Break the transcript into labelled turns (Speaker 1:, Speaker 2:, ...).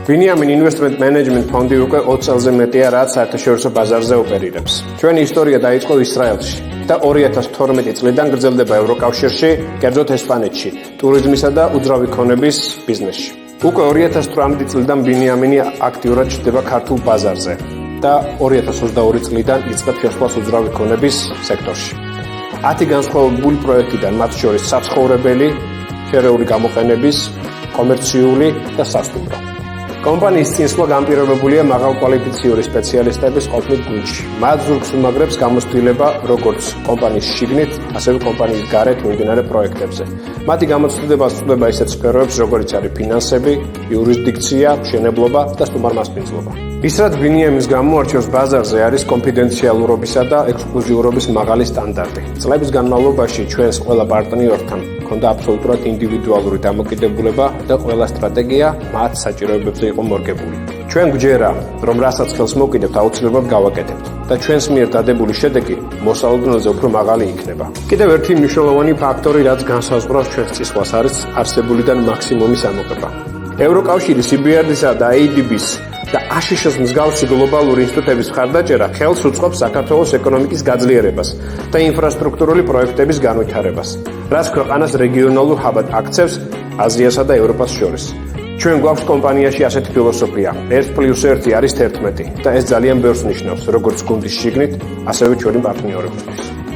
Speaker 1: Biniamin Investment Management ფონდი უკვე 20 წელზე მეტია, რაც საერთაშორისო ბაზარზე ოპერირებს. Ჩვენი ისტორია დაიწყო ისრაელში და 2012 წლიდან გრძელდება ევროკავშირში, კერძოდ ესპანეთში, ტურიზმისა და უძრავი ქონების ბიზნესში. უკვე 2018 წლიდან Biniamini აქტიურად ჩნდება ქართულ ბაზარზე და 2022 წლიდან იწყებს შესვლას უძრავი ქონების სექტორში. 10 განსხვავებული პროექტიდან, მათ შორის საცხოვრებელი, შერეული გამოყენების, კომერციული და სასტუმრო. კომპანიის წინსვლა განპირობებულია მაღალკვალიფიციური სპეციალისტების ყოფნით გუნდში. მათ ზურგს უმაგრებს გამოცდილება როგორც კომპანიის შიგნით, ასევე კომპანიის გარეთ მიმდინარე პროექტებზე. მათი გამოცდილება სწავლება ისეთ სფეროებს, როგორიც არის ფინანსები, იურისდიქცია, მშენებლობა და სტუმარმასპინძლობა. ის რაც Biniamis გამოარჩევს ბაზარზე არის კონფიდენციალურობისა და ექსკლუზიურობის მაღალი სტანდარტი. წლების განმავლობაში ჩვენს ყველა პარტნიორთან ჰქონდა აბსოლუტურად ინდივიდუალური დამოკიდებულება და ყველა სტრატეგია მათ საჭიროებებზე იყო მორგებული. ჩვენ გვჯერა, რომ რასაც ხელს მოვკიდებთ, აუცილებლად გავაკეთებთ და ჩვენს მიერ დადებული შედეგი მოსალოდ დონეზე უფრო მაღალი იქნება. კიდევ ერთი მნიშვნელოვანი ფაქტორი, რაც განსაზღვრავს ჩვენს წისვლას, არის არსებულიდან მაქსიმუმის ამოღება. ევროკავშირის EBRD-სა და ADB-ს და ASHISH-ს მსგავსი გლობალური ინსტიტუტების მხარდაჭერა ხელს უწყობს საქართველოს ეკონომიკის გაძლიერებას და ინფრასტრუქტურული პროექტების განვითარებას, რაც ქვეყანას რეგიონალურ ჰაბად აქცევს აზიასა და ევროპას შორის. ჩვენ გვაქვს კომპანიაში ასეთი ფილოსოფია: 1+1 არის 11 და ეს ძალიან ბევრს ნიშნავს, როგორც გუნდის შიგნით, ასევე ჩვენი პარტნიორებისთვის.